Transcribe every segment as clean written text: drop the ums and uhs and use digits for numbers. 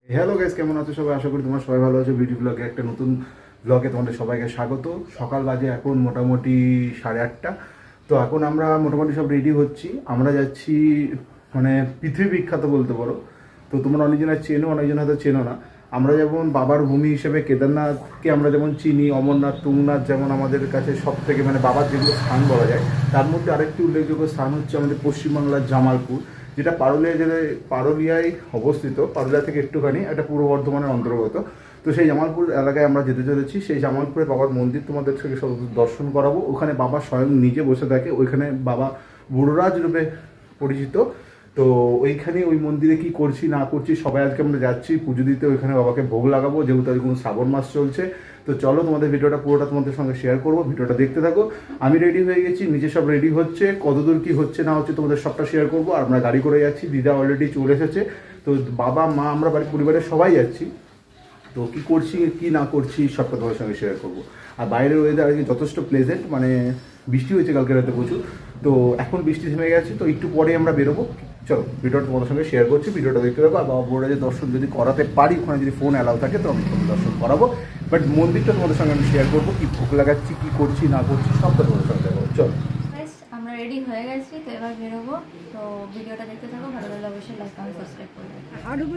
Hello guys, কেমন আছো সবাই? আশা করি তোমরা সবাই ভালো আছো। বিউটি ব্লগে একটা নতুন ব্লগে তোমাদের সবাইকে স্বাগত। সকাল বাজে এখন মোটামুটি 8:30। তো এখন আমরা মোটামুটি সব রেডি হচ্ছি। আমরা যাচ্ছি মানে পৃথিবী বিখ্যাত বলতে পারো। তো তোমরা অনেকজনে চেনো, অনেকজন হয়তো চেনো না। আমরা যেমন বাবার ভূমি হিসেবে কেদারনাথকে আমরা যেমন চিনি, অমরনাথ, তুংনাথ যেমন আমাদের কাছে সব থেকে মানে বাবার যেগুলো স্থান বলা যায়, তার মধ্যে আরেকটি উল্লেখযোগ্য স্থান হচ্ছে আমাদের পশ্চিমবাংলার জামালপুর, যেটা পারুলিয়া জেলায় পারুলিয়ায় অবস্থিত। পারুলিয়া থেকে একটুখানি একটা পূর্ব বর্ধমানের অন্তর্গত। তো সেই জামালপুর এলাকায় আমরা যেতে চলেছি। সেই জামালপুরে বাবার মন্দির তোমাদের থেকে সব দর্শন করাবো। ওখানে বাবা স্বয়ং নিজে বসে থাকে। ওইখানে বাবা বুড়োরাজ রূপে পরিচিত। তো ওইখানে ওই মন্দিরে কি করছি না করছি সবাই আজকে আমরা যাচ্ছি পুজো দিতে। ওইখানে বাবাকে ভোগ লাগাবো, যেহেতু আর কোনো শ্রাবণ মাস চলছে। তো চলো তোমাদের ভিডিওটা পুরোটা তোমাদের সঙ্গে শেয়ার করবো, ভিডিওটা দেখতে থাকো। আমি রেডি হয়ে গেছি, নিচে সব রেডি হচ্ছে, কতদূর কি হচ্ছে না হচ্ছে তোমাদের সবটা শেয়ার করবো। আর আমরা গাড়ি করে যাচ্ছি, দিদা অলরেডি চলে এসেছে। তো বাবা মা আমরা বাড়ির পরিবারের সবাই যাচ্ছি। তো কি করছি কি না করছি সবটা তোমাদের সঙ্গে শেয়ার করবো। আর বাইরের ওয়েদার আজকে যথেষ্ট প্লেজেন্ট, মানে বৃষ্টি হয়েছে কালকে রাতে প্রচুর। তো এখন বৃষ্টি থেমে গেছে, তো একটু পরে আমরা বেরোবো। চলো ভিডিওটা তোমাদের সঙ্গে শেয়ার করছি, ভিডিওটা দেখতে থাকো। আর বাবা বোর্ডে যে দর্শন যদি করাতে পারি, ওখানে যদি ফোন অ্যালাউ থাকে তো আমি ফোন দর্শন করাবো। বাট মন্দিরটা তোমাদের সঙ্গে আমি শেয়ার করবো, কি ভোগ লাগাচ্ছি, কি করছি না করছি সবটা তোমাদের সঙ্গে শেয়ার করবো। চলো আমরা রেডি হয়ে গেছি, তো এবার বেরোবো। তো ভিডিওটা দেখতে থাকো, ভালো লাগলে অবশ্যই লাইক কমেন্ট সাবস্ক্রাইব করবে। আর ঢুকবো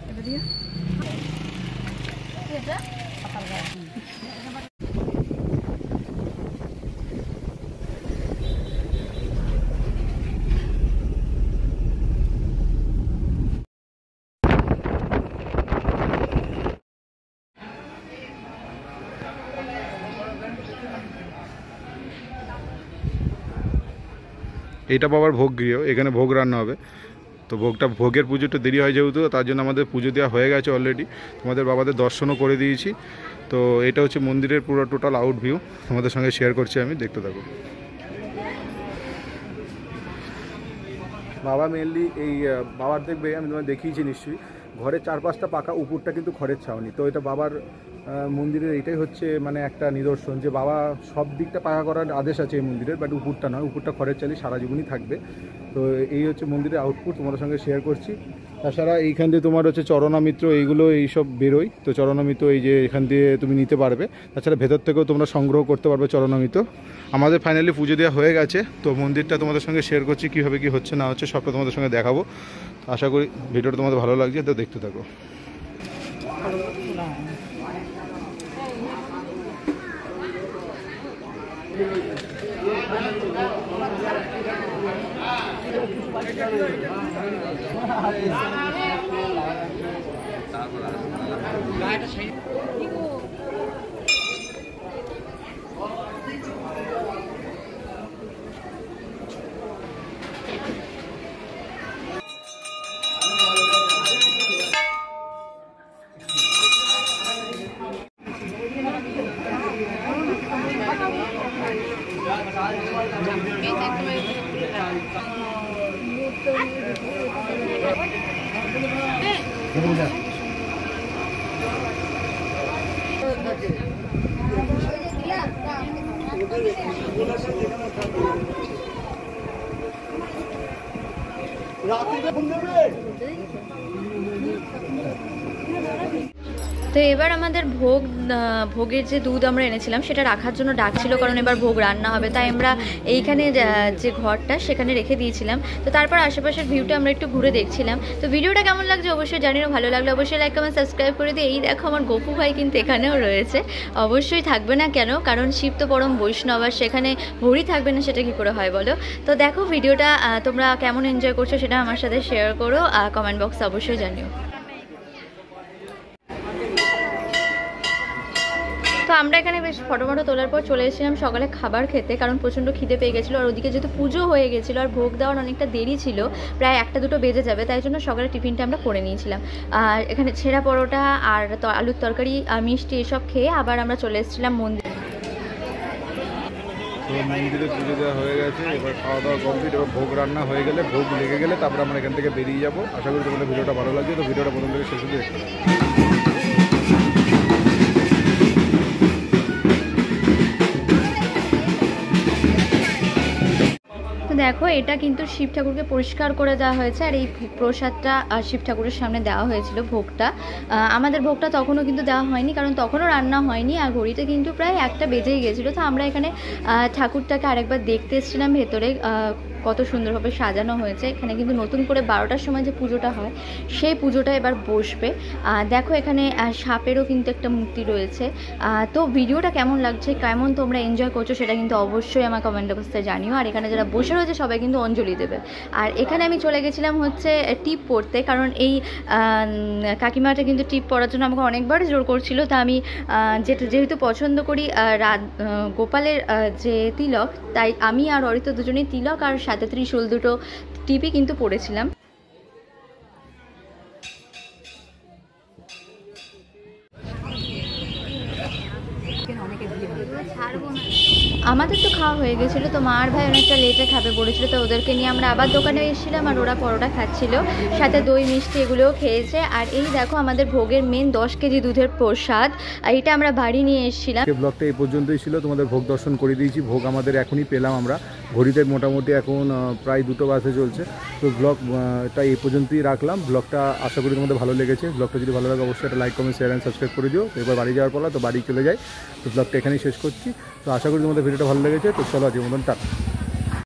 এটা দিয়ে এটা এটা বাবার ভোগ গৃহ, এখানে ভোগ রান্না হবে। তো ভোগের পুজোটা দেরি হয় যেহেতু, তার জন্য আমাদের পুজো দেওয়া হয়ে গেছে অলরেডি। তোমাদের বাবাদের দর্শনও করে দিয়েছি। তো এটা হচ্ছে মন্দিরের পুরো টোটাল আউট ভিউ, তোমাদের সঙ্গে শেয়ার করছি আমি, দেখতে থাকো। বাবা মেনলি এই বাবার দেখবে আমি তোমায় দেখিয়েছি নিশ্চয়ই, ঘরের 4-5টা পাকা, উপরটা কিন্তু খড়ের ছাউনি। তো এটা বাবার মন্দিরের এইটাই হচ্ছে মানে একটা নিদর্শন যে বাবা সব দিকটা পাকা করার আদেশ আছে এই মন্দিরের, বাট উপরটা নয়, উপরটা খড়ের চালি সারা জীবনই থাকবে। তো এই হচ্ছে মন্দিরের আউটপুট, তোমাদের সঙ্গে শেয়ার করছি। তাছাড়া এইখান দিয়ে তোমার হচ্ছে চরণামিত্র এইগুলো এইসব বেরোয়। তো চরণামিত্র এই যে এখান দিয়ে তুমি নিতে পারবে। তাছাড়া ভেতর থেকেও তোমরা সংগ্রহ করতে পারবে চরণামিত্র। আমাদের ফাইনালি পুজো দেওয়া হয়ে গেছে। তো মন্দিরটা তোমাদের সঙ্গে শেয়ার করছি, কীভাবে কী হচ্ছে না হচ্ছে সবটা তোমাদের সঙ্গে দেখাবো। আশা করি ভিডিওটা তোমাদের ভালো লাগছে, তো দেখতে থাকো। তো এবার আমাদের ভোগের যে দুধ আমরা এনেছিলাম সেটা রাখার জন্য ডাকছিল, কারণ এবার ভোগ রান্না হবে। তাই আমরা এইখানে যে ঘরটা সেখানে রেখে দিয়েছিলাম। তো তারপর আশেপাশের ভিউটা আমরা একটু ঘুরে দেখছিলাম। তো ভিডিওটা কেমন লাগছে অবশ্যই জানিও, ভালো লাগলে অবশ্যই লাইক কমেন্ট সাবস্ক্রাইব করে দিই। এই দেখো আমার গপু ভাই কিন্তু এখানেও রয়েছে, অবশ্যই থাকবে না কেন, কারণ শিব তো পরম বৈষ্ণব, আর সেখানে ভরি থাকবে না সেটা কী করে হয় বলো। তো দেখো ভিডিওটা তোমরা কেমন এনজয় করছো সেটা আমার সাথে শেয়ার করো, কমেন্ট বক্সে অবশ্যই জানিও। তো আমরা এখানে বেশ ফটো তোলার পর চলে এসেছিলাম সকালে খাবার খেতে, কারণ প্রচণ্ড খিদে পেয়ে গেছিলো। আর ওদিকে যেহেতু পুজো হয়ে গেছিলো আর ভোগ দেওয়ার অনেকটা দেরি ছিল, প্রায় 1-2 বেজে যাবে, তাই জন্য সকালে টিফিনটা আমরা করে নিয়েছিলাম। আর এখানে ছেঁড়া পরোটা আর আলুর তরকারি মিষ্টি এসব খেয়ে আবার আমরা চলে এসেছিলাম মন্দিরে। তো মন্দিরে পুজো দেওয়া হয়ে গেছে, এবার খাওয়া দাওয়া কমপ্লিট। এবার ভোগ রান্না হয়ে গেলে, ভোগ লেগে গেলে তারপরে আমরা এখান থেকে বেরিয়ে যাবো। আশা করি তোমাদের ভিডিওটা ভালো লাগছে। তো ভিডিওটা প্রথম থেকে শেষ অবধি দেখতে পাবো। দেখো এটা কিন্তু শিব ঠাকুরকে পরিষ্কার করে দেওয়া হয়েছে, আর এই প্রসাদটা শিব ঠাকুরের সামনে দেওয়া হয়েছিল ভোগটা। আমাদের ভোগটা তখনও কিন্তু দেওয়া হয়নি, কারণ তখনও রান্না হয়নি, আর ঘড়িতে কিন্তু প্রায় 1টা বেজেই গেছিলো। তো আমরা এখানে ঠাকুরটাকে আরেকবার দেখতে এসেছিলাম ভেতরে, কত সুন্দরভাবে সাজানো হয়েছে। এখানে কিন্তু নতুন করে 12টার সময় যে পুজোটা হয় সেই পুজোটা এবার বসবে। দেখো এখানে সাপেরও কিন্তু একটা মূর্তি রয়েছে। তো ভিডিওটা কেমন লাগছে, কেমন তোমরা এনজয় করছো সেটা কিন্তু অবশ্যই আমার কমেন্ট বক্সে জানিও। আর এখানে যারা বসে রয়েছে সবাই কিন্তু অঞ্জলি দেবে। আর এখানে আমি চলে গেছিলাম হচ্ছে টিপ পরতে, কারণ এই কাকিমাটা কিন্তু টিপ পরার জন্য আমাকে অনেকবার জোর করছিল। তা আমি যেহেতু পছন্দ করি গোপালের যে তিলক, তাই আমি আর অরিত্র দুজনেই তিলক আর সাথে ত্রিশূল দুটো টিপই কিন্তু পরেছিলাম। আমাদের তো খাওয়া হয়ে গেছিলো, তো মা আর ভাই অনেকটা লেটে খাবে বলেছিল, তো ওদেরকে নিয়ে আমরা আবার দোকানে এসেছিলাম, আর ওরা পরোটা খাচ্ছিল, সাথে দই মিষ্টি এগুলোও খেয়েছে। আর এই দেখো আমাদের ভোগের মেন 10 কেজি দুধের প্রসাদ, আর এটা আমরা বাড়ি নিয়ে এসেছিলাম। ব্লগটা এই পর্যন্তই ছিল, তোমাদের ভোগ দর্শন করে দিয়েছি। ভোগ আমাদের এখনই পেলাম আমরা, ঘড়িতে মোটামুটি এখন প্রায় 2টো বাজে চলছে। তো ব্লগটা এই পর্যন্তই রাখলাম। ব্লগটা আশা করি তোমাদের ভালো লেগেছে। ব্লগটা যদি ভালো লাগে অবশ্যই একটা like, comment, share and subscribe করে দিও। তো এবার বাড়ি যাওয়ার পর তো বাড়ি চলে যাই, তো ব্লগটা এখানেই শেষ করছি। তো আশা করি তোমাদের ভিডিওটা ভালো লেগেছে। তো চলো আজকের মতন টাটা।